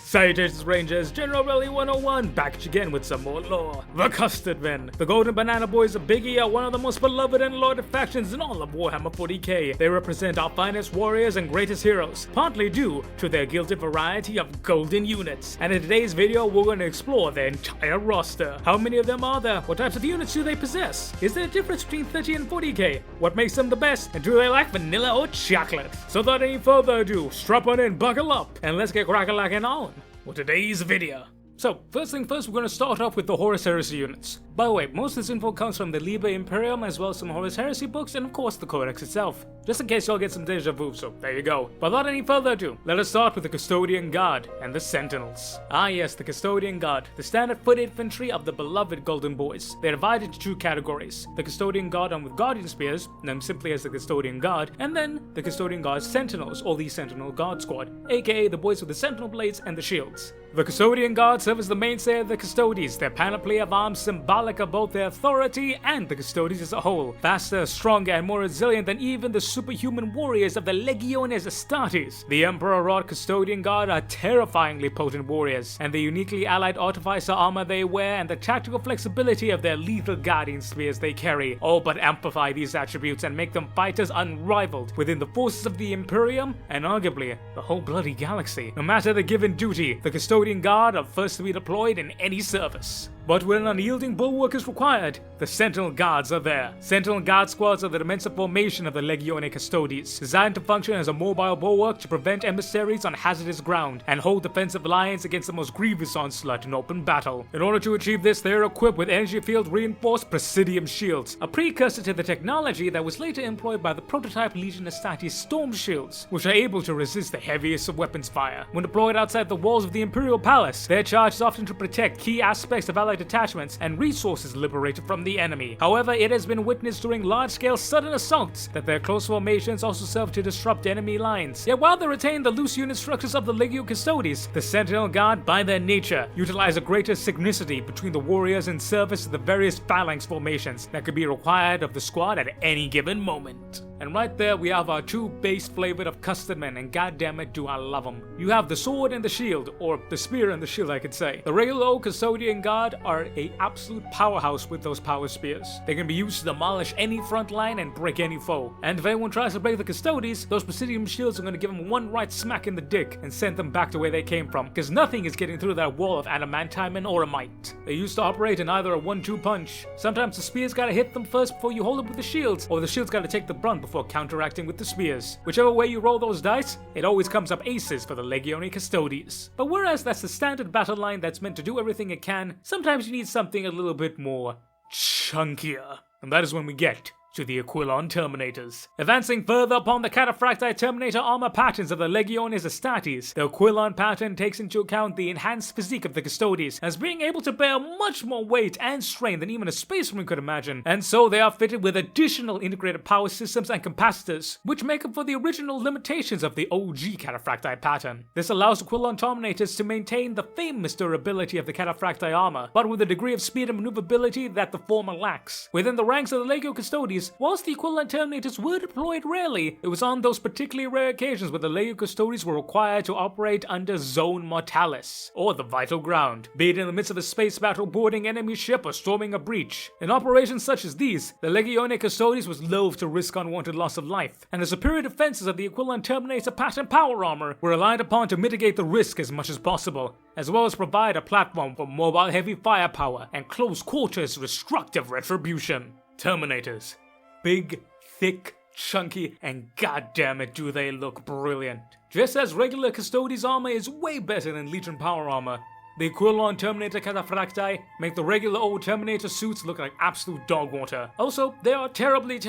Salutations Rangers, General Rally 101, back again with some more lore. The Custodian. The Golden Banana Boys of Biggie are one of the most beloved and lauded factions in all of Warhammer 40k. They represent our finest warriors and greatest heroes, partly due to their gilded variety of golden units. And in today's video, we're going to explore their entire roster. How many of them are there? What types of units do they possess? Is there a difference between 30 and 40k? What makes them the best? And do they like vanilla or chocolate? So without any further ado, strap on in, buckle up, and let's get crack-a-lackin' on with today's video. So, first thing first, we're going to start off with the Horus Heresy units. By the way, most of this info comes from the Liber Imperium as well as some Horus Heresy books and of course the Codex itself. Just in case y'all get some deja vu, so there you go. But without any further ado, let us start with the Custodian Guard and the Sentinels. Ah yes, the Custodian Guard, the standard foot infantry of the beloved Golden Boys. They're divided into two categories. The Custodian Guard armed with Guardian Spears, known simply as the Custodian Guard, and then the Custodian Guard's Sentinels, or the Sentinel Guard Squad, aka the boys with the Sentinel Blades and the Shields. The Custodian Guard serve as the mainstay of the Custodes, their panoply of arms symbolic of both their authority and the Custodes as a whole. Faster, stronger, and more resilient than even the superhuman warriors of the Legiones Astartes. The Emperor-wrought Custodian Guard are terrifyingly potent warriors, and the uniquely allied artificer armor they wear and the tactical flexibility of their lethal Guardian Spears they carry all but amplify these attributes and make them fighters unrivaled within the forces of the Imperium and arguably the whole bloody galaxy. No matter the given duty, the Custodian Guard are first to be deployed in any service. But when an unyielding bulwark is required, the Sentinel Guards are there. Sentinel Guard squads are the defensive formation of the Legione Custodes, designed to function as a mobile bulwark to prevent emissaries on hazardous ground and hold defensive lines against the most grievous onslaught in open battle. In order to achieve this, they are equipped with energy field reinforced Presidium shields, a precursor to the technology that was later employed by the prototype Legion Astartes storm shields, which are able to resist the heaviest of weapons fire. When deployed outside the walls of the Imperial Palace, their charge is often to protect key aspects of allied detachments and resources liberated from the enemy. However, it has been witnessed during large-scale sudden assaults that their close formations also serve to disrupt enemy lines. Yet while they retain the loose unit structures of the Legio Custodes, the Sentinel Guard, by their nature, utilize a greater synchronicity between the warriors in service to the various phalanx formations that could be required of the squad at any given moment. And right there we have our two base flavored of Custodian, and goddammit do I love them. You have the sword and the shield, or the spear and the shield I could say. The regular old Custodian Guard are a absolute powerhouse with those power spears. They can be used to demolish any front line and break any foe. And if anyone tries to break the Custodes, those Presidium shields are going to give them one right smack in the dick and send them back to where they came from, because nothing is getting through that wall of adamantine and auramite. They used to operate in either a 1-2 punch. Sometimes the spears gotta hit them first before you hold them with the shields, or the shields gotta take the brunt before counteracting with the spears. Whichever way you roll those dice, it always comes up aces for the Legione Custodes. But whereas that's the standard battle line that's meant to do everything it can, sometimes you need something a little bit more chunkier. And that is when we get to the Aquillon Terminators. Advancing further upon the cataphracti Terminator armor patterns of the Legiones Astartes, the Aquillon pattern takes into account the enhanced physique of the Custodes as being able to bear much more weight and strain than even a space marine could imagine, and so they are fitted with additional integrated power systems and capacitors, which make up for the original limitations of the OG cataphracti pattern. This allows Aquillon Terminators to maintain the famous durability of the cataphracti armor, but with a degree of speed and maneuverability that the former lacks. Within the ranks of the Legio Custodes, whilst the Aquillon Terminators were deployed rarely, it was on those particularly rare occasions where the Legio Custodes were required to operate under Zone Mortalis, or the vital ground, be it in the midst of a space battle boarding enemy ship or storming a breach. In operations such as these, the Legione Custodes was loath to risk unwanted loss of life, and the superior defenses of the Aquillon Terminator pattern power armor were relied upon to mitigate the risk as much as possible, as well as provide a platform for mobile heavy firepower and close quarters destructive retribution. Terminators. Big, thick, chunky, and goddammit do they look brilliant. Just as regular Custodes armor is way better than Legion power armor, the Aquillon Terminator cataphracti make the regular old Terminator suits look like absolute dog water. Also, they are terribly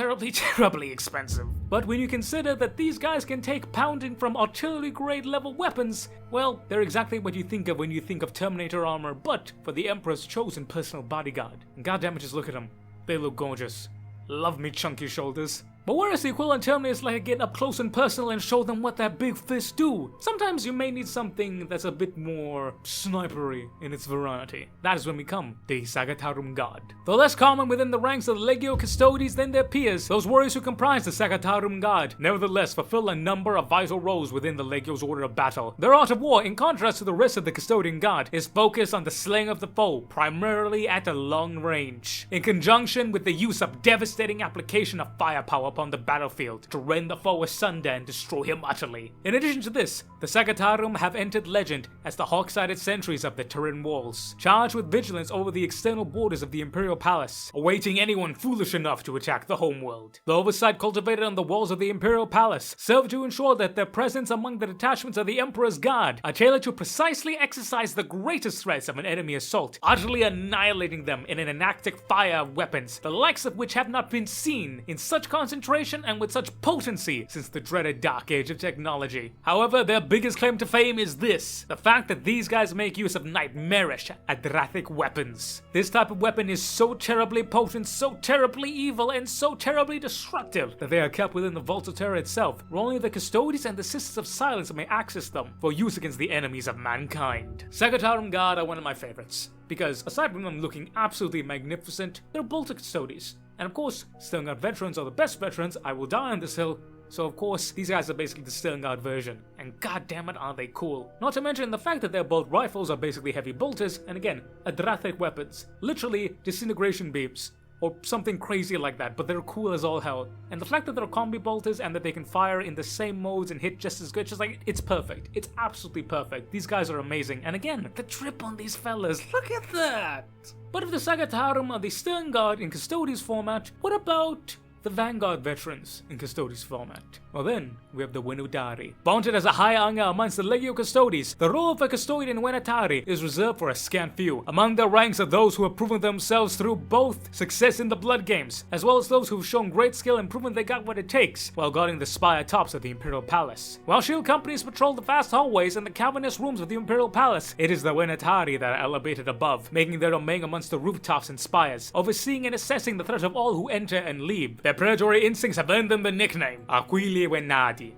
expensive. But when you consider that these guys can take pounding from artillery grade level weapons, well, they're exactly what you think of when you think of Terminator armor, but for the Emperor's chosen personal bodyguard. And goddammit, just look at them. They look gorgeous. Love me chunky shoulders. But whereas the Aquillon terminators like to get up close and personal and show them what that big fists do, sometimes you may need something that's a bit more snipery in its variety. That is when we come the Sagittarum God. Though less common within the ranks of the Legio Custodes than their peers, those warriors who comprise the Sagittarum God nevertheless fulfill a number of vital roles within the Legio's order of battle. Their art of war, in contrast to the rest of the Custodian God, is focused on the slaying of the foe, primarily at a long range, in conjunction with the use of devastating application of firepower upon the battlefield to rend the foe asunder and destroy him utterly. In addition to this, the Sagittarum have entered legend as the hawk-sided sentries of the Turin walls, charged with vigilance over the external borders of the Imperial Palace, awaiting anyone foolish enough to attack the homeworld. The oversight cultivated on the walls of the Imperial Palace serve to ensure that their presence among the detachments of the Emperor's Guard are tailored to precisely exercise the greatest threats of an enemy assault, utterly annihilating them in an enactic fire of weapons, the likes of which have not been seen in such concentration and with such potency since the dreaded Dark Age of technology. However, their biggest claim to fame is this: the fact that these guys make use of nightmarish Adrathic weapons. This type of weapon is so terribly potent, so terribly evil, and so terribly destructive that they are kept within the Vault of Terror itself, where only the Custodians and the Sisters of Silence may access them for use against the enemies of mankind. Sagittarum God are one of my favorites, because aside from them looking absolutely magnificent, they're bolter Custodes. And of course, Stilngard veterans are the best veterans. I will die on this hill. So of course, these guys are basically the Stilngard version, and goddamn it are they cool. Not to mention the fact that their bolt rifles are basically heavy bolters, and again, Adrathic weapons. Literally, disintegration beams. Or something crazy like that, but they're cool as all hell. And the fact that they're combi bolters and that they can fire in the same modes and hit just as good, just like, it's perfect. It's absolutely perfect. These guys are amazing. And again, the trip on these fellas, look at that! But if the Sagittarum are the Stilngard in Custodes format, what about the Vanguard veterans in Custodes format? Well then, we have the Venatari. Vaunted as a high honor amongst the Legio Custodes, the role of a Custodian Venatari is reserved for a scant few. Among their ranks are those who have proven themselves through both success in the blood games, as well as those who've shown great skill and proven they got what it takes while guarding the spire tops of the Imperial Palace. While shield companies patrol the vast hallways and the cavernous rooms of the Imperial Palace, it is the Venatari that are elevated above, making their domain amongst the rooftops and spires, overseeing and assessing the threat of all who enter and leave. Their predatory instincts have earned them the nickname Aquillon,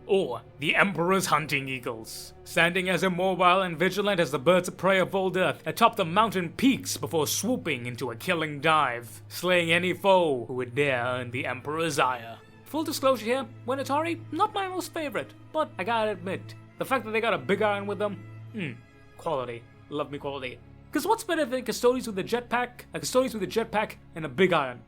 or the Emperor's Hunting Eagles. Standing as immobile and vigilant as the birds of prey of old Earth atop the mountain peaks before swooping into a killing dive, slaying any foe who would dare earn the Emperor's ire. Full disclosure here, Venatari, not my most favorite, but I gotta admit, the fact that they got a big iron with them, quality. Love me quality. Cause what's better than Custodians with a jetpack, and a big iron?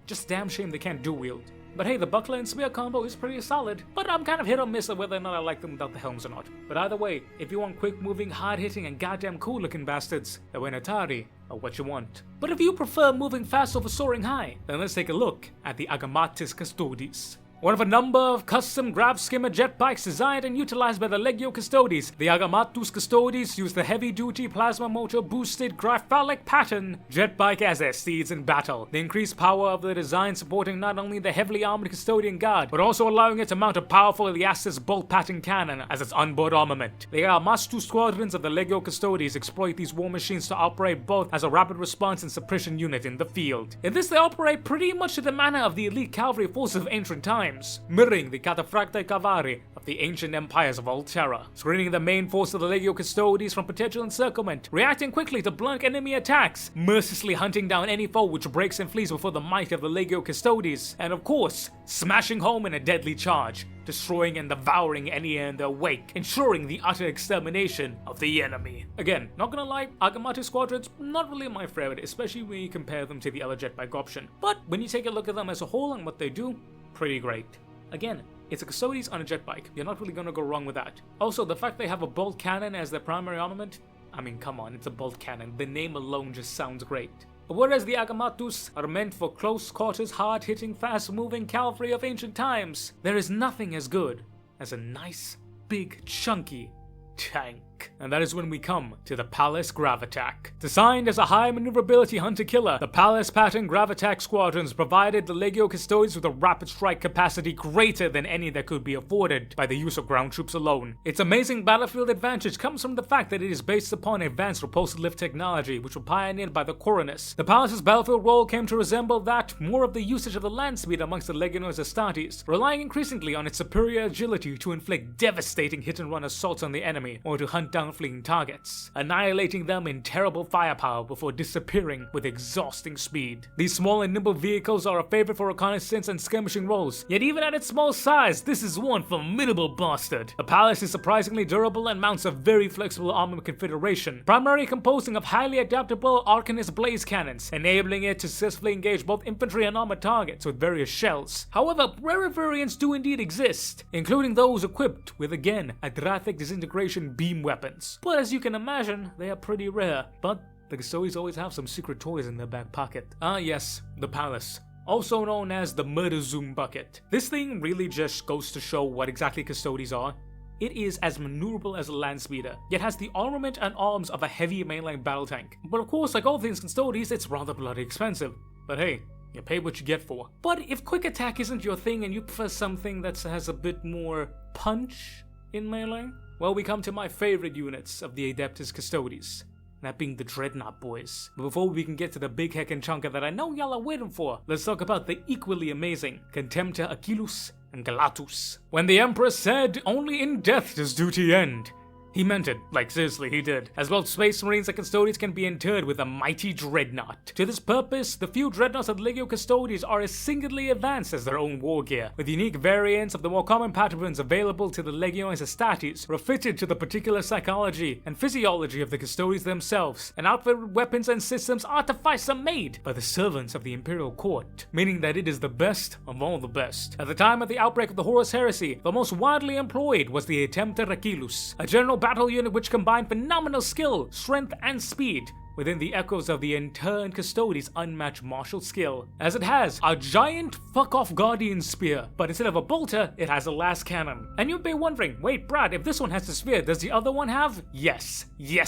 Just damn shame they can't dual wield. But hey, the buckler and spear combo is pretty solid, but I'm kind of hit or miss on whether or not I like them without the helms or not. But either way, if you want quick moving, hard hitting, and goddamn cool looking bastards, the Venatari are what you want. But if you prefer moving fast over soaring high, then let's take a look at the Agamatus Custodes. One of a number of custom grav-skimmer jetbikes designed and utilized by the Legio Custodes, the Agamatus Custodes use the heavy-duty plasma motor-boosted graphalic pattern jetbike as their steeds in battle. The increased power of the design supporting not only the heavily armored Custodian Guard, but also allowing it to mount a powerful Allarus bolt pattern cannon as its onboard armament. The Agamatus squadrons of the Legio Custodes exploit these war machines to operate both as a rapid response and suppression unit in the field. In this, they operate pretty much to the manner of the elite cavalry forces of ancient times, mirroring the cataphracti cavalry of the ancient empires of old Terra, screening the main force of the Legio Custodes from potential encirclement, reacting quickly to blunt enemy attacks, mercilessly hunting down any foe which breaks and flees before the might of the Legio Custodes, and of course, smashing home in a deadly charge, destroying and devouring any in their wake, ensuring the utter extermination of the enemy. Again, not gonna lie, Agamatus squadrons, not really my favorite, especially when you compare them to the other jetbike option, but when you take a look at them as a whole and what they do, pretty great. Again, it's a Custodes on a jetbike. You're not really gonna go wrong with that. Also, the fact they have a bolt cannon as their primary armament, I mean, come on, it's a bolt cannon. The name alone just sounds great. Whereas the Agamatus are meant for close quarters, hard-hitting, fast-moving cavalry of ancient times, there is nothing as good as a nice, big, chunky tank. And that is when we come to the Palace grav-attack. Designed as a high maneuverability hunter-killer, the Palace pattern grav-attack squadrons provided the Legio Custodes with a rapid strike capacity greater than any that could be afforded by the use of ground troops alone. Its amazing battlefield advantage comes from the fact that it is based upon advanced repulsive lift technology, which was pioneered by the Coronus. The Palace's battlefield role came to resemble that more of the usage of the land speed amongst the Legiones Astartes, relying increasingly on its superior agility to inflict devastating hit-and-run assaults on the enemy or to hunt down fleeing targets, annihilating them in terrible firepower before disappearing with exhausting speed. These small and nimble vehicles are a favorite for reconnaissance and skirmishing roles, yet even at its small size, this is one formidable bastard. The Palace is surprisingly durable and mounts a very flexible armament configuration, primarily composing of highly adaptable Arcanist blaze cannons, enabling it to successfully engage both infantry and armored targets with various shells. However, rarer variants do indeed exist, including those equipped with, again, Adrathic disintegration beam weapons. But as you can imagine, they are pretty rare, but the Custodes always have some secret toys in their back pocket. Ah yes, the Palace, also known as the Murder Zoom Bucket. This thing really just goes to show what exactly Custodes are. It is as maneuverable as a land speeder, yet has the armament and arms of a heavy mainline battle tank. But of course, like all things Custodes, it's rather bloody expensive. But hey, you pay what you get for. But if quick attack isn't your thing and you prefer something that has a bit more punch in melee, well, we come to my favorite units of the Adeptus Custodes, that being the Dreadnought boys. But before we can get to the big heckin' chunker that I know y'all are waiting for, let's talk about the equally amazing Contemptor Aquillon and Caladius. When the Emperor said, "Only in death does duty end," he meant it, like seriously he did, as both Space Marines and Custodes can be interred with a mighty dreadnought. To this purpose, the few dreadnoughts of Legio Custodes are as singularly advanced as their own war gear, with unique variants of the more common patterns available to the Legiones Astartes, refitted to the particular psychology and physiology of the Custodes themselves, and outfitted with weapons and systems artificer made by the servants of the Imperial Court, meaning that it is the best of all the best. At the time of the outbreak of the Horus Heresy, the most widely employed was the Contemptor Aquillon, a general battle unit which combined phenomenal skill, strength, and speed within the echoes of the interned Custodes' unmatched martial skill, as it has a giant fuck-off Guardian spear, but instead of a bolter, it has a last cannon. And you'd be wondering, wait Brad, if this one has the spear, does the other one have? Yes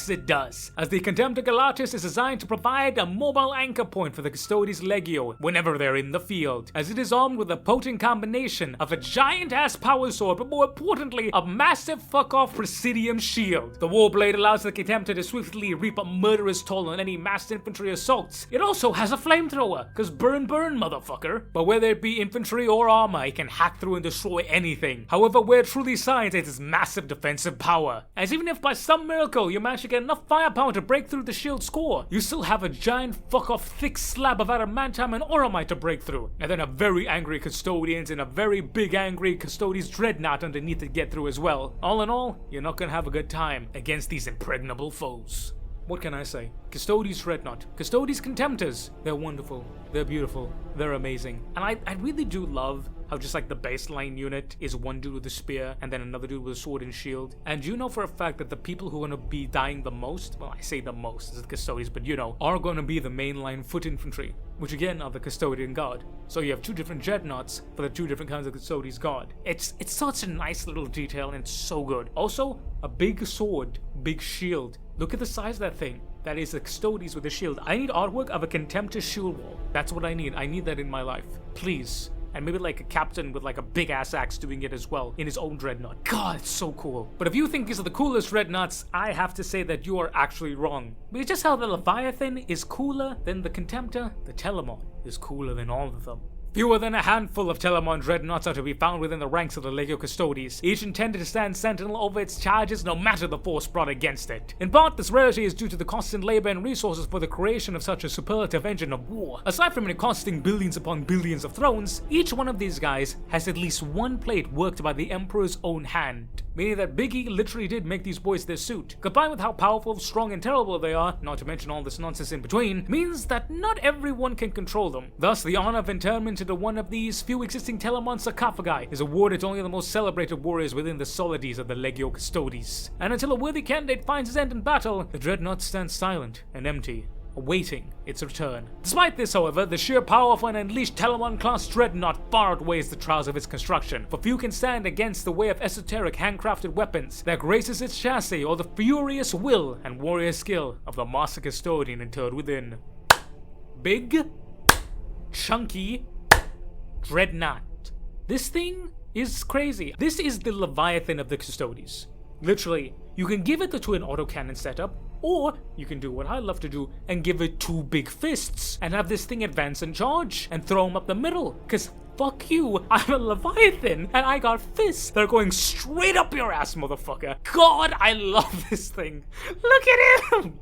it does, as the Contemptor Galactus is designed to provide a mobile anchor point for the Custodes Legio whenever they're in the field, as it is armed with a potent combination of a giant-ass power sword, but more importantly, a massive fuck-off Presidium shield. The Warblade allows the Contemptor to swiftly reap a murderous toll on any massed infantry assaults. It also has a flamethrower, cause burn motherfucker. But whether it be infantry or armor, it can hack through and destroy anything. However, where it truly shines is its massive defensive power, as even if by some miracle you manage to get enough firepower to break through the shield's core, you still have a giant fuck off thick slab of adamantium and auramite to break through, and then a very angry Custodians and a very big angry Custodes dreadnought underneath to get through as well. All in all, you're not gonna have a good time against these impregnable foes. What can I say? Custodes Dreadnought, Custodes Contemptors, they're wonderful, they're beautiful, they're amazing. And I really do love how just like the baseline unit is one dude with a spear and then another dude with a sword and shield. And you know for a fact that the people who are going to be dying the most, well I say the most as the Custodes, but you know, are going to be the mainline foot infantry, which again are the Custodian Guard. So you have two different dreadnoughts for the two different kinds of Custodes Guard. It's such a nice little detail and it's so good. Also, a big sword, big shield. Look at the size of that thing. That is the Custodes with a shield. I need artwork of a Contemptor shield wall. That's what I need. I need that in my life. Please. And maybe like a captain with like a big ass axe doing it as well in his own dreadnought. God, it's so cool. But if you think these are the coolest dreadnoughts, I have to say that you are actually wrong. Because just how the Leviathan is cooler than the Contemptor, the Telemon is cooler than all of them. Fewer than a handful of Telemon dreadnoughts are to be found within the ranks of the Legio Custodes, each intended to stand sentinel over its charges no matter the force brought against it. In part, this rarity is due to the constant labor and resources for the creation of such a superlative engine of war. Aside from it costing billions upon billions of thrones, each one of these guys has at least one plate worked by the Emperor's own hand, meaning that Big E literally did make these boys their suit. Combined with how powerful, strong, and terrible they are, not to mention all this nonsense in between, means that not everyone can control them. Thus, the honor of interment into one of these few existing Telemon sarcophagi is awarded to only the most celebrated warriors within the solides of the Legio Custodes. And until a worthy candidate finds his end in battle, the dreadnought stands silent and empty awaiting its return. Despite this, however, the sheer power of an unleashed Telemon-class dreadnought far outweighs the trials of its construction, for few can stand against the way of esoteric handcrafted weapons that graces its chassis or the furious will and warrior skill of the master custodian interred within. Big, chunky dreadnought. This thing is crazy. This is the Leviathan of the Custodes. Literally, you can give it the twin autocannon setup, or you can do what I love to do and give it 2 big fists and have this thing advance and charge and throw them up the middle. Cause fuck you, I'm a Leviathan and I got fists that are going straight up your ass, motherfucker. God, I love this thing. Look at him!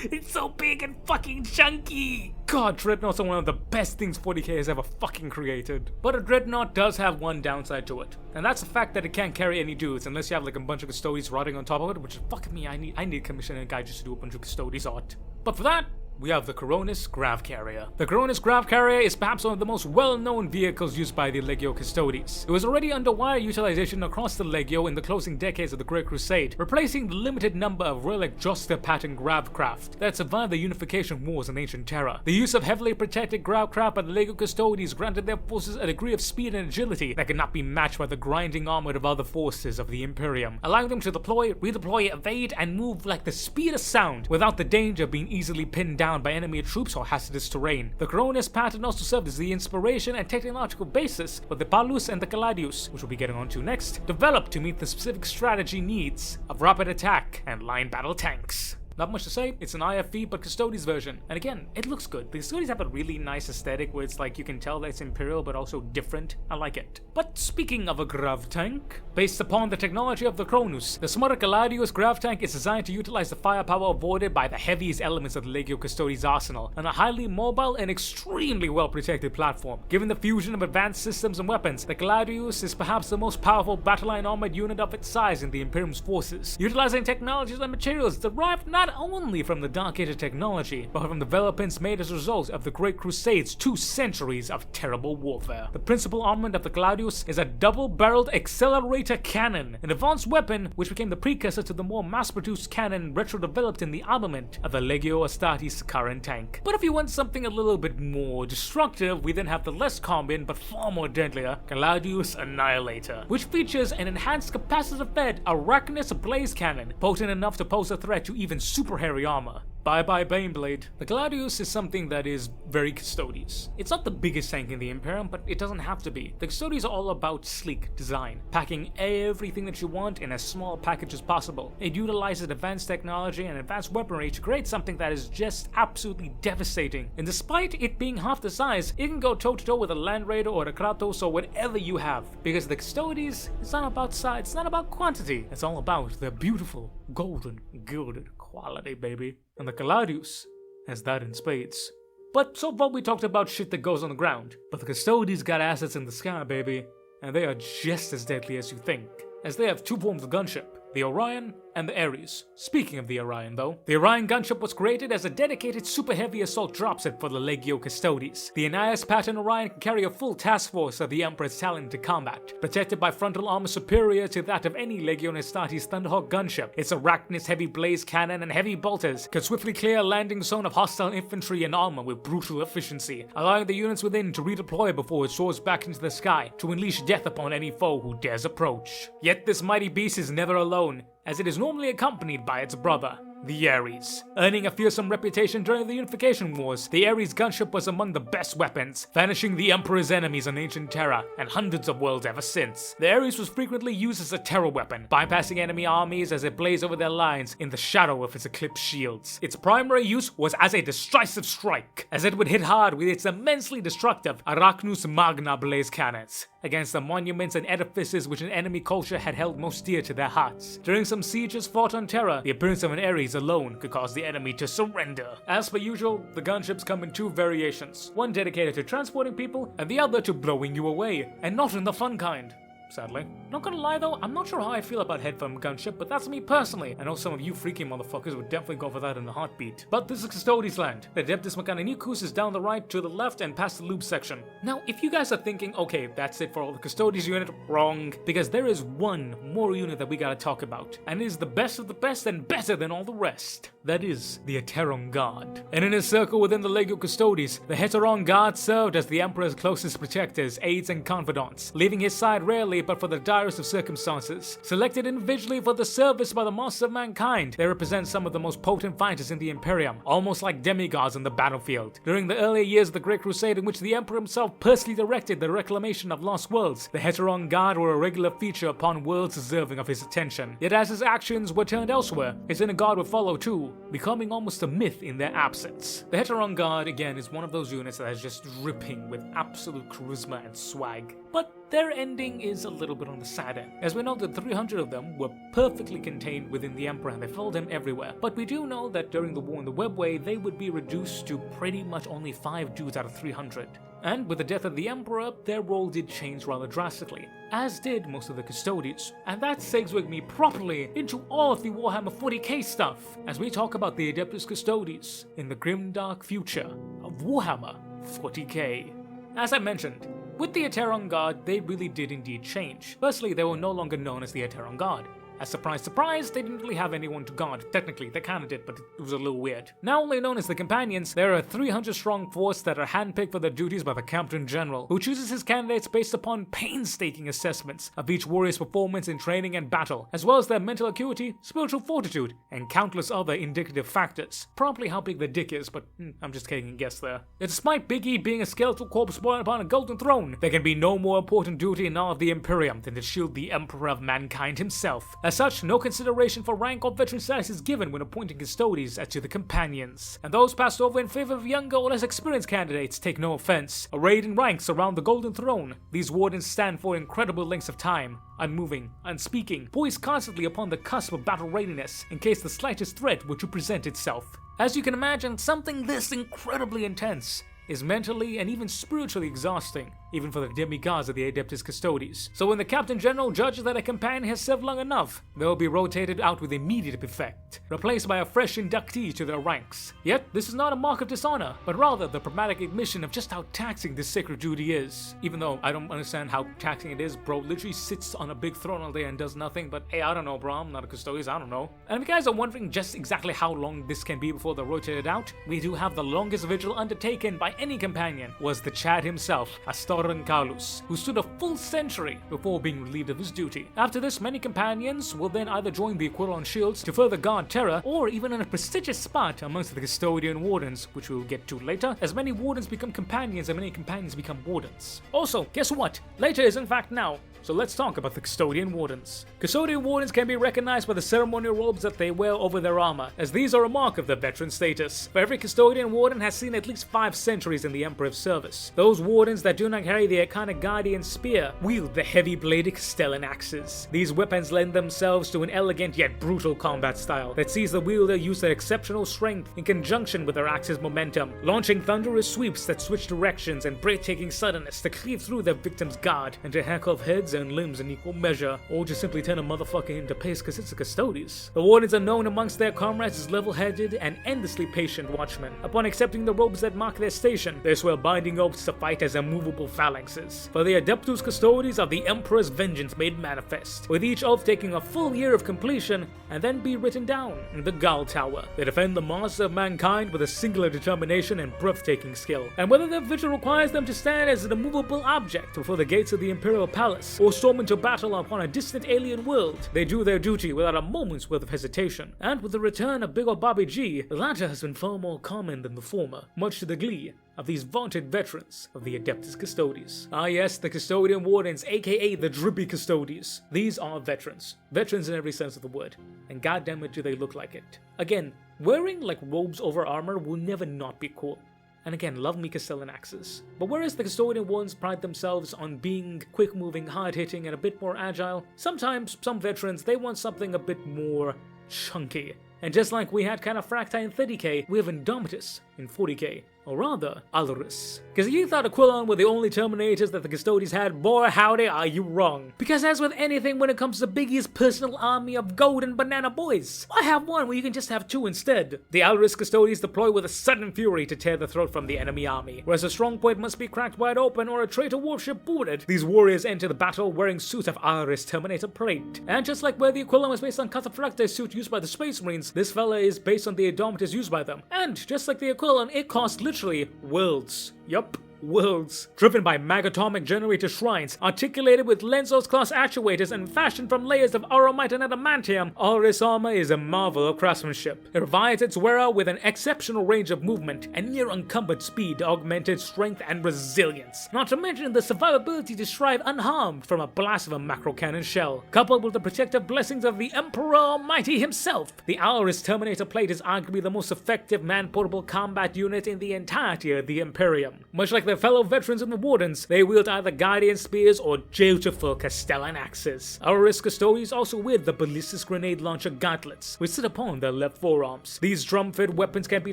It's so big and fucking chunky! God, dreadnoughts are one of the best things 40k has ever fucking created. But a dreadnought does have one downside to it, and that's the fact that it can't carry any dudes unless you have like a bunch of custodians rotting on top of it, which is fucking me, I need commissioning a guy just to do a bunch of custodians art. But for that, we have the Coronus Grav Carrier. The Coronus Grav Carrier is perhaps one of the most well-known vehicles used by the Legio Custodes. It was already under wide utilization across the Legio in the closing decades of the Great Crusade, replacing the limited number of relic Joster pattern gravcraft that survived the unification wars in ancient Terra. The use of heavily protected gravcraft by the Legio Custodes granted their forces a degree of speed and agility that could not be matched by the grinding armor of other forces of the Imperium, allowing them to deploy, redeploy, evade, and move like the speed of sound without the danger of being easily pinned down by enemy troops or hazardous terrain. The Coronus pattern also served as the inspiration and technological basis for the Palus and the Caladius, which we'll be getting onto next, developed to meet the specific strategy needs of rapid attack and line battle tanks. Not much to say, it's an IFV but Custodes version. And again, it looks good. The Custodes have a really nice aesthetic where it's like you can tell that it's Imperial but also different. I like it. But speaking of a grav tank, based upon the technology of the Coronus, the Smart Caladius grav tank is designed to utilize the firepower avoided by the heaviest elements of the Legio Custodes arsenal on a highly mobile and extremely well protected platform. Given the fusion of advanced systems and weapons, the Caladius is perhaps the most powerful battle line armored unit of its size in the Imperium's forces, utilizing technologies and materials derived not only from the Dark Age of technology, but from developments made as a result of the Great Crusade's 2 centuries of terrible warfare. The principal armament of the Caladius is a double-barreled accelerator cannon, an advanced weapon which became the precursor to the more mass-produced cannon retro-developed in the armament of the Legio Astartes current tank. But if you want something a little bit more destructive, we then have the less common but far more deadlier Caladius Annihilator, which features an enhanced capacitor-fed Arachnus blaze cannon, potent enough to pose a threat to even super hairy armor. Bye bye Baneblade. The Caladius is something that is very Custodes. It's not the biggest tank in the Imperium, but it doesn't have to be. The Custodes are all about sleek design, packing everything that you want in as small a package as possible. It utilizes advanced technology and advanced weaponry to create something that is just absolutely devastating. And despite it being half the size, it can go toe-to-toe with a Land Raider or a Kratos or whatever you have. Because the Custodes, it's not about size, it's not about quantity. It's all about the beautiful, golden, gilded quality, baby. And the Caladius has that in spades. But so far we talked about shit that goes on the ground. But the Custodes got assets in the sky, baby. And they are just as deadly as you think, as they have 2 forms of gunship, the Orion and the Aries. Speaking of the Orion though, the Orion gunship was created as a dedicated super heavy assault dropset for the Legio Custodes. The Annihilator pattern Orion can carry a full task force of the Emperor's talent to combat, protected by frontal armor superior to that of any Legio Astartes Thunderhawk gunship. Its Arachnus heavy blaze cannon and heavy bolters can swiftly clear a landing zone of hostile infantry and armor with brutal efficiency, allowing the units within to redeploy before it soars back into the sky to unleash death upon any foe who dares approach. Yet this mighty beast is never alone, as it is normally accompanied by its brother, the Aries. Earning a fearsome reputation during the Unification Wars, the Aries gunship was among the best weapons, vanishing the Emperor's enemies in ancient Terra and hundreds of worlds ever since. The Aries was frequently used as a terror weapon, bypassing enemy armies as it blazed over their lines in the shadow of its eclipsed shields. Its primary use was as a decisive strike, as it would hit hard with its immensely destructive Arachnus Magna blaze cannons against the monuments and edifices which an enemy culture had held most dear to their hearts. During some sieges fought on Terra, the appearance of an Aries alone could cause the enemy to surrender. As per usual, the gunships come in 2 variations, one dedicated to transporting people and the other to blowing you away, and not in the fun kind. sadly. Not gonna lie though, I'm not sure how I feel about head from gunship, but that's me personally. I know some of you freaky motherfuckers would definitely go for that in a heartbeat. But this is Custodes land. The Adeptus Mechanicus is down the right to the left and past the loop section. Now, if you guys are thinking, okay, that's it for all the Custodes unit, wrong. Because there is one more unit that we gotta talk about. And it is the best of the best and better than all the rest. That is the Hetaeron Guard. And in a circle within the Legio Custodes, the Hetaeron Guard served as the Emperor's closest protectors, aides, and confidants, leaving his side rarely but for the direst of circumstances. Selected individually for the service by the Master of Mankind, they represent some of the most potent fighters in the Imperium, almost like demigods on the battlefield. During the earlier years of the Great Crusade, in which the Emperor himself personally directed the reclamation of lost worlds, the Hetaeron Guard were a regular feature upon worlds deserving of his attention. Yet as his actions were turned elsewhere, his inner guard would follow too, becoming almost a myth in their absence. The Hetaeron Guard, again, is one of those units that is just dripping with absolute charisma and swag. But their ending is a little bit on the sad end, as we know that 300 of them were perfectly contained within the Emperor and they followed him everywhere. But we do know that during the war in the Webway, they would be reduced to pretty much only 5 dudes out of 300. And with the death of the Emperor, their role did change rather drastically, as did most of the Custodes. And that segues me properly into all of the Warhammer 40k stuff, as we talk about the Adeptus Custodes in the grimdark future of Warhammer 40k. As I mentioned, with the Hetaeron Guard, they really did indeed change. Firstly, they were no longer known as the Hetaeron Guard. As surprise, surprise, they didn't really have anyone to guard. Technically, they kinda did, but it was a little weird. Now only known as the Companions, they're a 300-strong force that are handpicked for their duties by the Captain General, who chooses his candidates based upon painstaking assessments of each warrior's performance in training and battle, as well as their mental acuity, spiritual fortitude, and countless other indicative factors. Probably how big their dick is, but I'm just taking a guess there. Despite Biggie being a skeletal corpse born upon a golden throne, there can be no more important duty in all of the Imperium than to shield the Emperor of Mankind himself. As such, no consideration for rank or veteran status is given when appointing Custodes as to the Companions, and those passed over in favor of younger or less experienced candidates take no offense. Arrayed in ranks around the Golden Throne, these wardens stand for incredible lengths of time, unmoving, unspeaking, poised constantly upon the cusp of battle readiness in case the slightest threat were to present itself. As you can imagine, something this incredibly intense is mentally and even spiritually exhausting, even for the demigods of the Adeptus Custodes. So when the Captain General judges that a companion has served long enough, they will be rotated out with immediate effect, replaced by a fresh inductee to their ranks. Yet, this is not a mark of dishonor, but rather the pragmatic admission of just how taxing this sacred duty is. Even though I don't understand how taxing it is, bro literally sits on a big throne all day and does nothing, but hey, I don't know, bro, I'm not a Custodes, I don't know. And if you guys are wondering just exactly how long this can be before they're rotated out, we do have the longest vigil undertaken by any companion was the Chad himself, Caladius, who stood a full century before being relieved of his duty. After this, many companions will then either join the Aquillon shields to further guard terror, or even in a prestigious spot amongst the Custodian wardens, which we will get to later, as many wardens become companions and many companions become wardens. Also, guess what? Later is in fact now. So let's talk about the Custodian Wardens. Custodian Wardens can be recognized by the ceremonial robes that they wear over their armor, as these are a mark of their veteran status. For every Custodian Warden has seen at least 5 centuries in the Emperor's service. Those Wardens that do not carry the iconic Guardian Spear wield the heavy-bladed Castellan axes. These weapons lend themselves to an elegant yet brutal combat style that sees the wielder use their exceptional strength in conjunction with their axe's momentum, launching thunderous sweeps that switch directions and breathtaking suddenness to cleave through their victim's guard and to hack off heads and limbs in equal measure, or just simply turn a motherfucker into paste because it's the Custodes. The Wardens are known amongst their comrades as level-headed and endlessly patient watchmen. Upon accepting the robes that mark their station, they swear binding oaths to fight as immovable phalanxes. For the Adeptus Custodes are the Emperor's vengeance made manifest, with each oath taking a full year of completion and then be written down in the Gal Tower. They defend the Master of Mankind with a singular determination and breathtaking skill, and whether their vigil requires them to stand as an immovable object before the gates of the Imperial Palace, or storm into battle upon a distant alien world, they do their duty without a moment's worth of hesitation. And with the return of Big Ol' Bobby G, the latter has been far more common than the former, much to the glee of these vaunted veterans of the Adeptus Custodes. Ah yes, the Custodian Wardens, aka the Drippy Custodes. These are veterans. Veterans in every sense of the word. And goddammit do they look like it. Again, wearing like robes over armor will never not be cool. And again, love me Castellan axes. But whereas the Custodian ones pride themselves on being quick-moving, hard-hitting, and a bit more agile, sometimes some veterans, they want something a bit more chunky. And just like we had Cataphracta in 30k, we have Agamatus in 40k. Or rather, Allarus. Because if you thought Aquillon were the only Terminators that the Custodes had, boy howdy are you wrong. Because as with anything when it comes to Biggie's personal army of golden banana boys, why have one when you can just have two instead? The Allarus Custodes deploy with a sudden fury to tear the throat from the enemy army. Whereas a strong point must be cracked wide open or a traitor warship boarded, these warriors enter the battle wearing suits of Allarus Terminator plate. And just like where the Aquillon was based on Cataphracta's suit used by the Space Marines, this fella is based on the Agamatus used by them. And just like the Aquillon, it costs literally worlds. Yup. Worlds. Driven by magatomic generator shrines, articulated with Lenzos class actuators and fashioned from layers of auromite and adamantium, Allarus armor is a marvel of craftsmanship. It provides its wearer with an exceptional range of movement and near unencumbered speed, augmented strength and resilience. Not to mention the survivability to strive unharmed from a blast of a macro cannon shell. Coupled with the protective blessings of the Emperor Almighty himself, the Allarus Terminator plate is arguably the most effective man-portable combat unit in the entirety of the Imperium. Much like their fellow veterans in the Wardens, they wield either Guardian Spears or beautiful Castellan axes. Allarus Custodes also wield the ballistic grenade launcher gauntlets, which sit upon their left forearms. These drum-fed weapons can be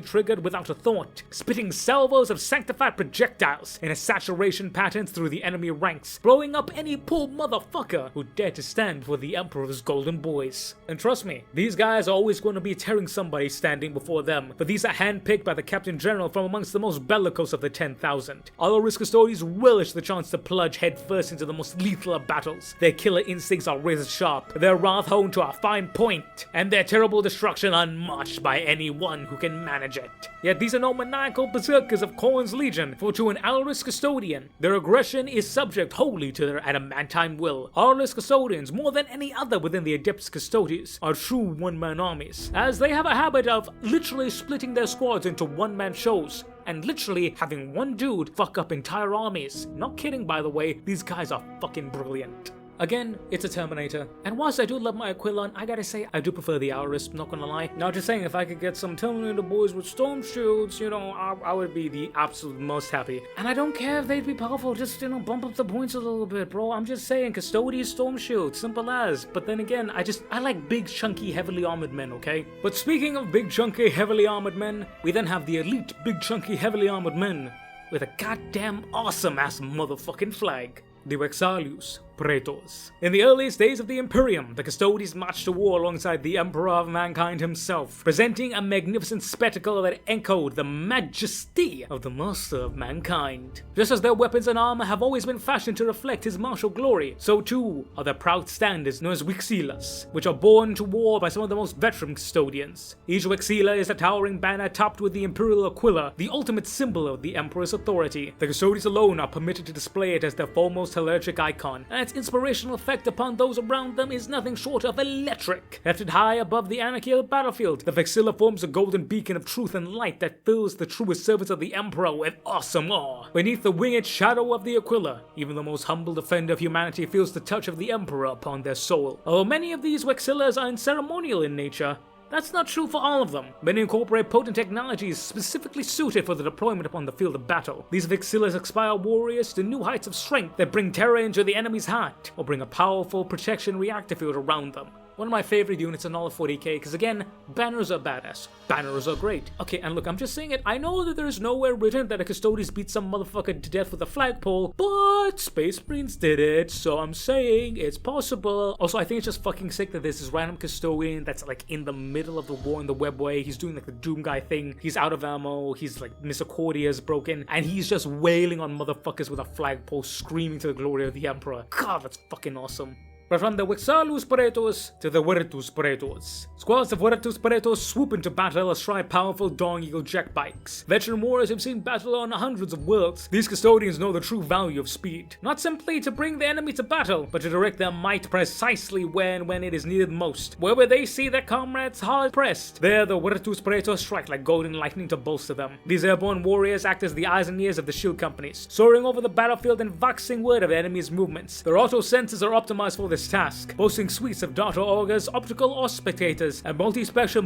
triggered without a thought, spitting salvos of sanctified projectiles in a saturation pattern through the enemy ranks, blowing up any poor motherfucker who dared to stand for the Emperor's golden boys. And trust me, these guys are always going to be tearing somebody standing before them, but these are handpicked by the Captain General from amongst the most bellicose of the 10,000. Allarus Custodes relish the chance to plunge headfirst into the most lethal of battles. Their killer instincts are razor sharp, their wrath honed to a fine point, and their terrible destruction unmatched by anyone who can manage it. Yet these are no maniacal berserkers of Khorne's Legion, for to an Allarus Custodian, their aggression is subject wholly to their adamantine will. Allarus Custodians, more than any other within the Adeptus Custodes, are true one-man armies, as they have a habit of literally splitting their squads into one-man shows, and literally having one dude fuck up entire armies. Not kidding, by the way, these guys are fucking brilliant. Again, it's a Terminator, and whilst I do love my Aquillon, I gotta say I do prefer the Allarus, not gonna lie. Now just saying, if I could get some Terminator boys with storm shields, you know, I would be the absolute most happy. And I don't care if they'd be powerful, just, you know, bump up the points a little bit, bro. I'm just saying, Custodian storm shield, simple as. But then again, I like big, chunky, heavily armored men, okay? But speaking of big, chunky, heavily armored men, we then have the elite, big, chunky, heavily armored men with a goddamn awesome-ass motherfucking flag. The Vexilus praetors. In the earliest days of the Imperium, the Custodes marched to war alongside the Emperor of Mankind himself, presenting a magnificent spectacle that echoed the majesty of the Master of Mankind. Just as their weapons and armor have always been fashioned to reflect his martial glory, so too are their proud standards known as Vexilus, which are borne to war by some of the most veteran Custodians. Each Vexilla is a towering banner topped with the Imperial Aquila, the ultimate symbol of the Emperor's authority. The Custodes alone are permitted to display it as their foremost teleurgic icon, and its inspirational effect upon those around them is nothing short of electric. Lifted high above the anarchy of the battlefield, the Vexilla forms a golden beacon of truth and light that fills the truest servants of the Emperor with awesome awe. Beneath the winged shadow of the Aquila, even the most humble defender of humanity feels the touch of the Emperor upon their soul. Although many of these Vexillas are unceremonial in nature, that's not true for all of them. Many incorporate potent technologies specifically suited for the deployment upon the field of battle. These Vexillas inspire warriors to new heights of strength that bring terror into the enemy's heart, or bring a powerful protection reactor field around them. One of my favorite units in all of 40k, because again, banners are badass. Banners are great. Okay, and look, I'm just saying it, I know that there's nowhere written that a Custodes beat some motherfucker to death with a flagpole, but Space Marines did it, so I'm saying it's possible. Also, I think it's just fucking sick that there's this random Custodian that's like in the middle of the war in the webway. He's doing like the Doom guy thing. He's out of ammo, he's like Misericordia's broken, and he's just wailing on motherfuckers with a flagpole, screaming to the glory of the Emperor. God, that's fucking awesome. But from the Vexilus praetors to the Vertus praetors, squads of Vertus praetors swoop into battle astride powerful Dawn Eagle jetbikes. Veteran warriors have seen battle on hundreds of worlds. These Custodians know the true value of speed, not simply to bring the enemy to battle, but to direct their might precisely when it is needed most. Wherever they see their comrades hard pressed, there the Vertus praetors strike like golden lightning to bolster them. These airborne warriors act as the eyes and ears of the shield companies, soaring over the battlefield and voxing word of enemies' movements. Their auto sensors are optimized for this task, boasting suites of data augers, optical auspectators, and multispectral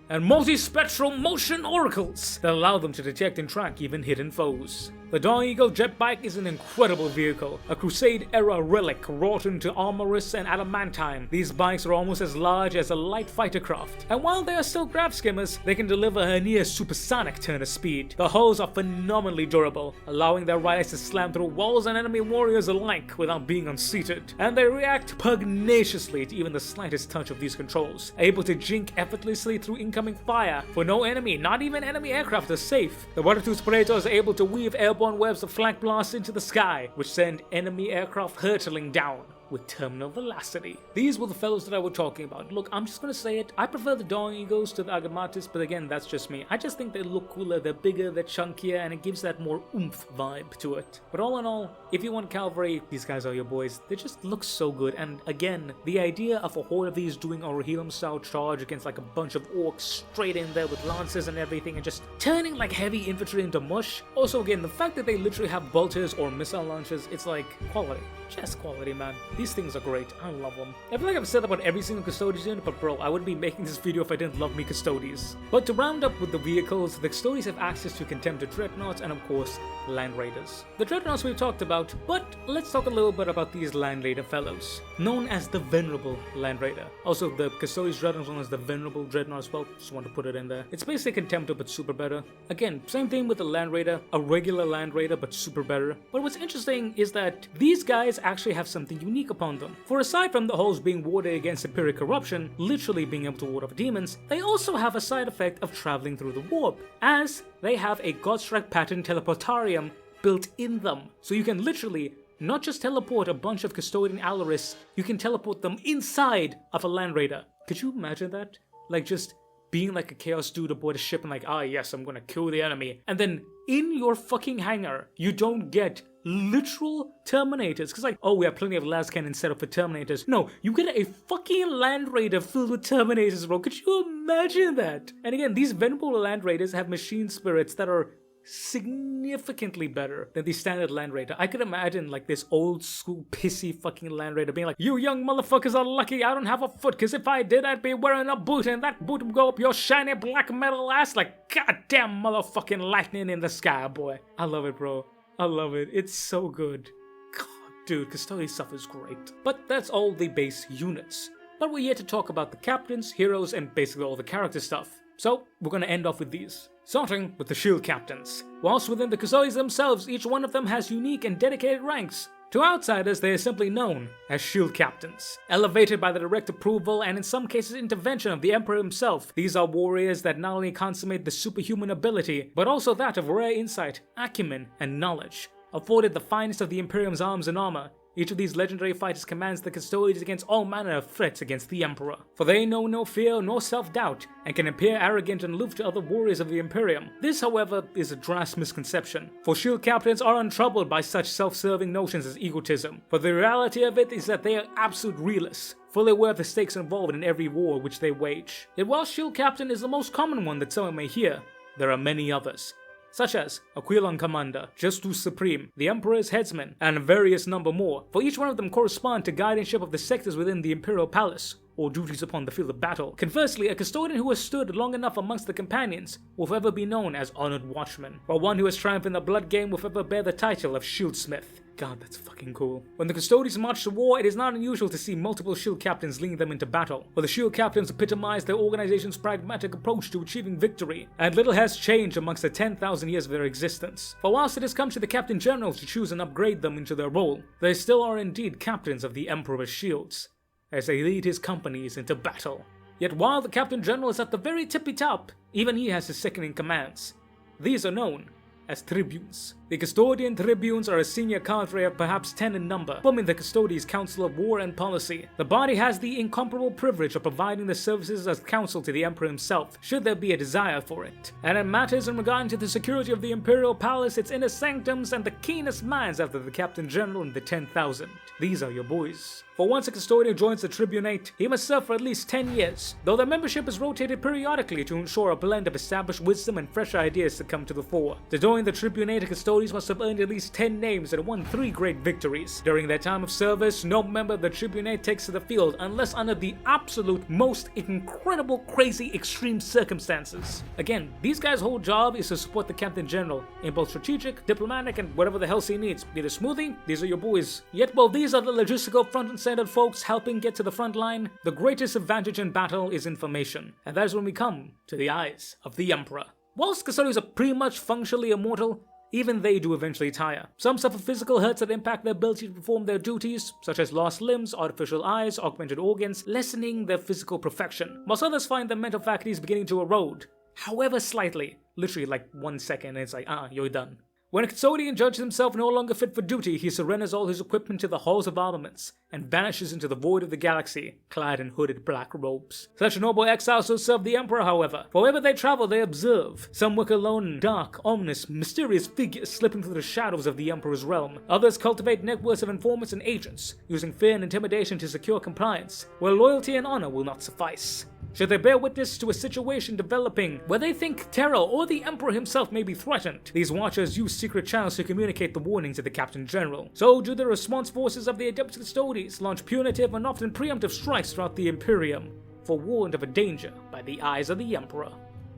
multispectral motion oracles that allow them to detect and track even hidden foes. The Dawn Eagle jetbike is an incredible vehicle, a Crusade-era relic wrought into Allarus and adamantine. These bikes are almost as large as a light fighter craft, and while they are still grav skimmers, they can deliver a near supersonic turn of speed. The hulls are phenomenally durable, allowing their riders to slam through walls and enemy warriors alike without being unseated, and they react pugnaciously to even the slightest touch of these controls, able to jink effortlessly through incoming fire, for no enemy, not even enemy aircraft, is safe. The Vertus praetors are able to weave airborne webs of flank blasts into the sky, which send enemy aircraft hurtling down with terminal velocity. These were the fellows that I was talking about. Look, I'm just gonna say it. I prefer the Dawn Eagles to the Agamatus, but again, that's just me. I just think they look cooler, they're bigger, they're chunkier, and it gives that more oomph vibe to it. But all in all, if you want cavalry, these guys are your boys. They just look so good, and again, the idea of a horde of these doing a Rohirrim-style charge against like a bunch of orcs straight in there with lances and everything, and just turning like heavy infantry into mush. Also, again, the fact that they literally have bolters or missile launchers, it's like quality. Just quality, man. These things are great. I love them. I feel like I've said about every single Custodes unit, but bro, I wouldn't be making this video if I didn't love me Custodes. But to round up with the vehicles, the Custodes have access to Contemptor dreadnoughts and of course, land raiders. The dreadnoughts we've talked about, but let's talk a little bit about these land raider fellows, known as the Venerable land raider. Also, the Custodes dreadnought is known as the Venerable dreadnought as well. Just want to put it in there. It's basically Contemptor, but super better. Again, same thing with the land raider, a regular land raider, but super better. But what's interesting is that these guys actually have something unique upon them. For aside from the hulls being warded against Imperial corruption, literally being able to ward off demons, they also have a side effect of traveling through the warp, as they have a Godstrike pattern teleportarium built in them. So you can literally not just teleport a bunch of Custodian Allarus, you can teleport them inside of a land raider. Could you imagine that? Like just being like a chaos dude aboard a ship and like, ah yes, I'm gonna kill the enemy. And then in your fucking hangar, you don't get literal terminators, because like, oh, we have plenty of las cannons set up for terminators. No, you get a fucking land raider filled with terminators, bro. Could you imagine that? And again, these Venerable land raiders have machine spirits that are significantly better than the standard land raider. I could imagine like this old school pissy fucking land raider being like, you young motherfuckers are lucky I don't have a foot, because if I did, I'd be wearing a boot and that boot would go up your shiny black metal ass like goddamn motherfucking lightning in the sky, boy. I love it, bro. I love it. It's so good. God, dude, Custodes stuff is great. But that's all the base units. But we're here to talk about the captains, heroes, and basically all the character stuff. So, we're gonna end off with these. Starting with the shield captains. Whilst within the Custodes themselves, each one of them has unique and dedicated ranks. To outsiders, they are simply known as shield captains. Elevated by the direct approval and in some cases intervention of the Emperor himself, these are warriors that not only consummate the superhuman ability, but also that of rare insight, acumen, and knowledge. Afforded the finest of the Imperium's arms and armor, each of these legendary fighters commands the Custodes against all manner of threats against the Emperor. For they know no fear nor self-doubt, and can appear arrogant and aloof to other warriors of the Imperium. This, however, is a drastic misconception, for shield captains are untroubled by such self-serving notions as egotism. For the reality of it is that they are absolute realists, fully aware of the stakes involved in every war which they wage. Yet while shield captain is the most common one that someone may hear, there are many others, such as Aquillon Commander, Justus Supreme, the Emperor's Headsman, and a various number more, for each one of them correspond to guardianship of the sectors within the Imperial Palace, or duties upon the field of battle. Conversely, a Custodian who has stood long enough amongst the companions will forever be known as Honored Watchman, while one who has triumphed in the blood game will forever bear the title of Shieldsmith. God, that's fucking cool. When the Custodes march to war, it is not unusual to see multiple shield captains leading them into battle, for the shield captains epitomize their organization's pragmatic approach to achieving victory, and little has changed amongst the 10,000 years of their existence. For whilst it has come to the Captain Generals to choose and upgrade them into their role, they still are indeed captains of the Emperor's shields, as they lead his companies into battle. Yet while the Captain General is at the very tippy top, even he has his second-in commands. These are known as tribunes. The Custodian tribunes are a senior cadre of perhaps 10 in number, forming the Custodes Council of War and Policy. The body has the incomparable privilege of providing the services as counsel to the Emperor himself, should there be a desire for it. And in matters in regard to the security of the Imperial Palace, its inner sanctums, and the keenest minds after the Captain General and the 10,000. These are your boys. For once a Custodian joins the Tribunate, he must serve for at least 10 years, though their membership is rotated periodically to ensure a blend of established wisdom and fresh ideas to come to the fore. To join the Tribunate, a Custodian Custodes must have earned at least 10 names and won 3 great victories. During their time of service, no member of the tribunate takes to the field unless under the absolute most incredible, crazy, extreme circumstances. Again, these guys' whole job is to support the Captain General in both strategic, diplomatic, and whatever the hell he needs. Be the smoothie, these are your boys. Yet while these are the logistical front and center folks helping get to the front line, the greatest advantage in battle is information. And that is when we come to the eyes of the Emperor. Whilst Custodes are pretty much functionally immortal, even they do eventually tire. Some suffer physical hurts that impact their ability to perform their duties, such as lost limbs, artificial eyes, augmented organs, lessening their physical perfection, whilst others find their mental faculties beginning to erode, however slightly, literally like 1 second, and it's like, you're done. When a Custodian judges himself no longer fit for duty, he surrenders all his equipment to the halls of armaments and vanishes into the void of the galaxy, clad in hooded black robes. Such noble exiles still serve the Emperor, however. For wherever they travel, they observe. Some work alone, dark, ominous, mysterious figures slipping through the shadows of the Emperor's realm. Others cultivate networks of informants and agents, using fear and intimidation to secure compliance, where loyalty and honor will not suffice. Should they bear witness to a situation developing where they think terror or the Emperor himself may be threatened, these watchers use secret channels to communicate the warning to the Captain General. So do the response forces of the Adeptus Custodes launch punitive and often preemptive strikes throughout the Imperium, forewarned of a danger by the eyes of the Emperor.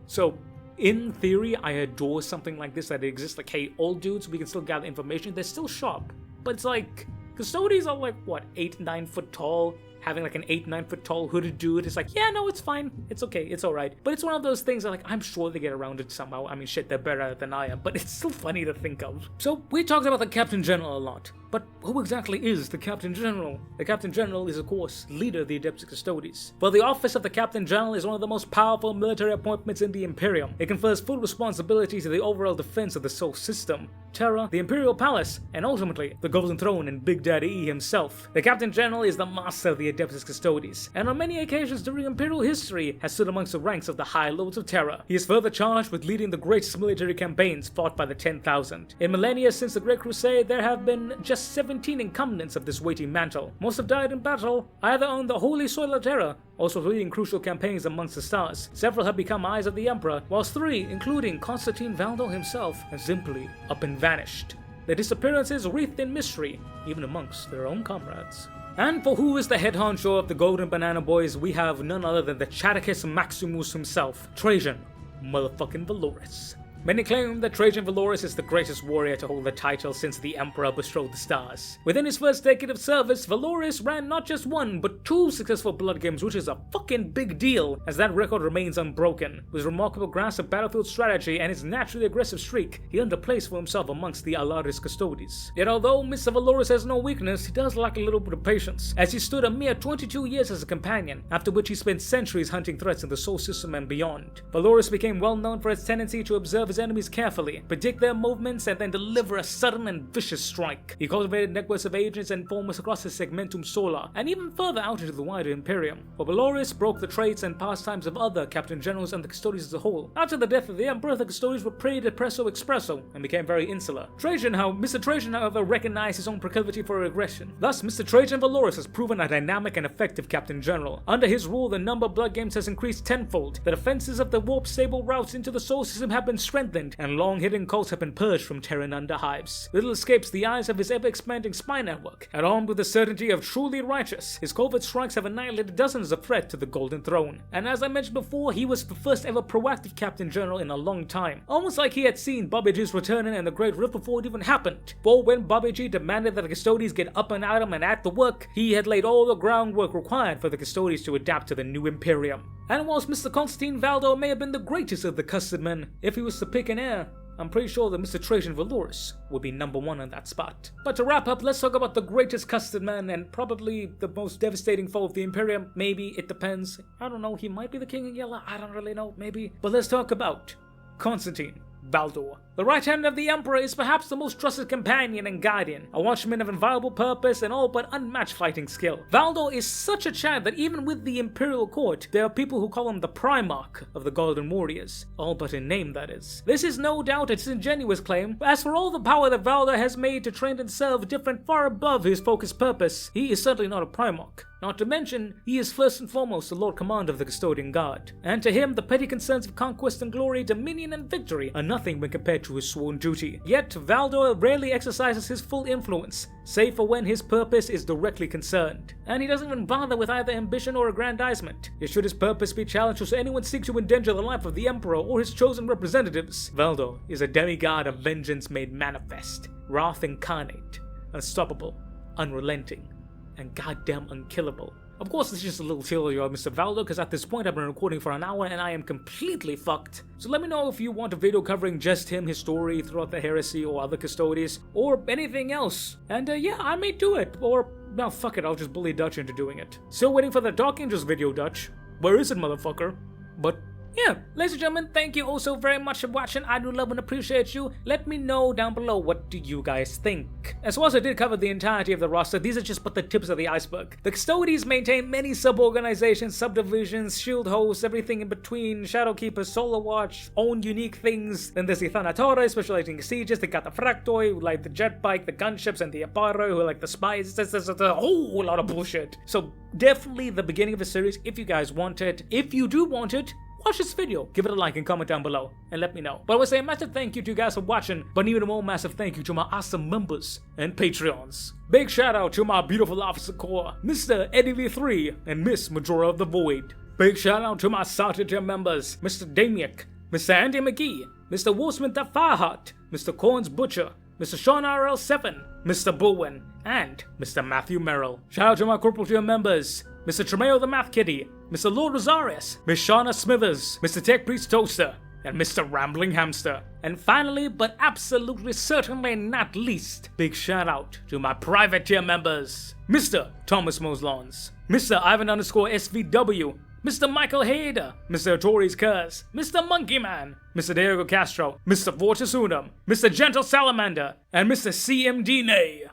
So, in theory, I adore something like this, that it exists. Like, hey, old dudes, we can still gather information. They're still sharp, but it's like, Custodes are like, what, 8-9 foot tall? Having like an 8-9 foot tall hooded dude, it's like, yeah, no, it's fine, it's okay, it's alright. But it's one of those things that, like, I'm sure they get around it somehow. I mean, shit, they're better at it than I am, but it's still funny to think of. So, we talked about the Captain General a lot, but who exactly is the Captain General? The Captain General is, of course, leader of the Adeptus Custodes. But the office of the Captain General is one of the most powerful military appointments in the Imperium. It confers full responsibility to the overall defense of the Sol System, Terra, the Imperial Palace, and ultimately, the Golden Throne and Big Daddy E himself. The Captain General is the master of the Adeptus Custodes, and on many occasions during Imperial history has stood amongst the ranks of the High Lords of Terra. He is further charged with leading the greatest military campaigns fought by the 10,000. In millennia since the Great Crusade, there have been just 17 incumbents of this weighty mantle. Most have died in battle, either on the holy soil of Terra, also leading crucial campaigns amongst the stars. Several have become eyes of the Emperor, whilst 3, including Constantine Valdo himself, have simply up and vanished. Their disappearances wreathed in mystery, even amongst their own comrades. And for who is the head honcho of the Golden Banana Boys, we have none other than the Chaticus Maximus himself, Trajan motherfucking Valoris. Many claim that Trajan Valoris is the greatest warrior to hold the title since the Emperor bestrode the stars. Within his first decade of service, Valoris ran not just 1, but 2 successful blood games, which is a fucking big deal, as that record remains unbroken. With his remarkable grasp of battlefield strategy and his naturally aggressive streak, he earned a place for himself amongst the Allarus Custodes. Yet although Mr. Valoris has no weakness, he does lack a little bit of patience, as he stood a mere 22 years as a companion, after which he spent centuries hunting threats in the Sol System and beyond. Valoris became well known for his tendency to observe his enemies carefully, predict their movements, and then deliver a sudden and vicious strike. He cultivated networks of agents and informers across the Segmentum Solar, and even further out into the wider Imperium. For Valoris broke the traits and pastimes of other Captain Generals and the Custodes as a whole. After the death of the Emperor, the Custodes were pretty depresso expresso and became very insular. Mr. Trajan, however, recognized his own proclivity for aggression. Thus, Mr. Trajan Valoris has proven a dynamic and effective Captain General. Under his rule, the number of blood games has increased tenfold. The defenses of the warp stable routes into the Sol System have been strengthened, and long-hidden cults have been purged from Terran underhives. Little escapes the eyes of his ever-expanding spy network, and armed with the certainty of truly righteous, his covert strikes have annihilated dozens of threats to the Golden Throne. And as I mentioned before, he was the first ever proactive Captain General in a long time, almost like he had seen Bobby G's returning and the Great Rift before it even happened. For when Bobby G demanded that the Custodes get up and at him and at the work, he had laid all the groundwork required for the Custodes to adapt to the new Imperium. And whilst Mr. Constantine Valdo may have been the greatest of the custard men, if he was to pick an heir, I'm pretty sure that Mr. Trajan Valoris would be number 1 on that spot. But to wrap up, let's talk about the greatest custard man and probably the most devastating foe of the Imperium. Maybe, it depends. I don't know, he might be the King of Yellow, I don't really know, maybe. But let's talk about Constantine Valdo. The right hand of the Emperor is perhaps the most trusted companion and guardian, a watchman of inviolable purpose and all but unmatched fighting skill. Valdo is such a chad that even with the Imperial Court, there are people who call him the Primarch of the Golden Warriors. All but in name, that is. This is no doubt a disingenuous claim, but as for all the power that Valdo has made to train and serve different far above his focused purpose, he is certainly not a Primarch. Not to mention, he is first and foremost the Lord Commander of the Custodian Guard, and to him the petty concerns of conquest and glory, dominion and victory are nothing when compared to his sworn duty. Yet Valdor rarely exercises his full influence, save for when his purpose is directly concerned, and he doesn't even bother with either ambition or aggrandizement. Yet should his purpose be challenged, or should anyone seek to endanger the life of the Emperor or his chosen representatives, Valdor is a demigod of vengeance made manifest, wrath incarnate, unstoppable, unrelenting, and goddamn unkillable. Of course, this is just a little theory of Mr. Valdor, because at this point I've been recording for an hour and I am completely fucked. So let me know if you want a video covering just him, his story throughout the heresy or other custodies, or anything else. And yeah, I may do it, or no, fuck it, I'll just bully Dutch into doing it. Still waiting for the Dark Angels video, Dutch. Where is it, motherfucker? But yeah, ladies and gentlemen, thank you all so very much for watching. I do love and appreciate you. Let me know down below, what do you guys think? As well as I did cover the entirety of the roster, these are just but the tips of the iceberg. The Custodes maintain many sub-organizations, subdivisions, shield hosts, everything in between, Shadow Keepers, Solar Watch, own unique things. Then there's the Venatari, specializing in sieges. They got the Fractoi, who like the jetbike, the gunships, and the Aparo, who like the spies. There's a whole lot of bullshit. So definitely the beginning of the series, if you guys want it. If you do want it, watch this video, give it a like and comment down below, and let me know. But I would say a massive thank you to you guys for watching, but even more massive thank you to my awesome members and Patreons. Big shout out to my beautiful officer corps, Mr. Eddie V3 and Miss Majora of the Void. Big shout out to my Sagittarum members, Mr. Damiak, Mr. Andy McGee, Mr. Wolfsmith the Fireheart, Mr. Corns Butcher, Mr. Sean RL7, Mr. Bowen, and Mr. Matthew Merrill. Shout out to my corporal tier members, Mr. Tremayo the Math Kitty, Mr. Lord Rosarius, Miss Shauna Smithers, Mr. Tech Priest Toaster, and Mr. Rambling Hamster. And finally, but absolutely certainly not least, big shout out to my private tier members, Mr. Thomas Moslons, Mr. Ivan_SVW, Mr. Michael Hader, Mr. Tori's Curse, Mr. Monkey Man, Mr. Diego Castro, Mr. Vortis Unum, Mr. Gentle Salamander, and Mr. CMD Nay.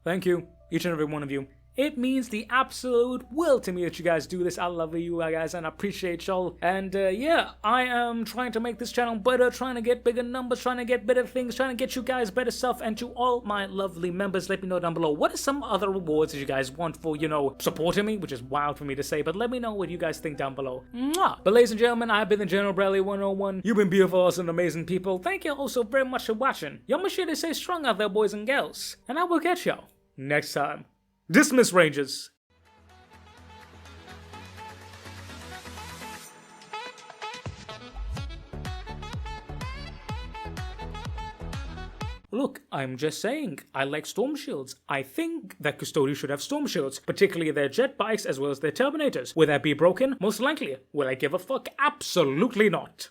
Thank you, each and every one of you. It means the absolute world to me that you guys do this. I love you guys and I appreciate y'all. And yeah, I am trying to make this channel better, trying to get bigger numbers, trying to get better things, trying to get you guys better stuff. And to all my lovely members, let me know down below, what are some other rewards that you guys want for, you know, supporting me, which is wild for me to say, but let me know what you guys think down below. Mwah! But ladies and gentlemen, I've been the General Bradley 101. You've been beautiful, awesome, amazing people. Thank you all so very much for watching. Y'all make sure to stay strong out there, boys and girls. And I will catch y'all next time. Dismiss, Rangers. Look, I'm just saying, I like storm shields. I think that Custodians should have storm shields, particularly their jetbikes as well as their terminators. Will that be broken? Most likely. Will I give a fuck? Absolutely not.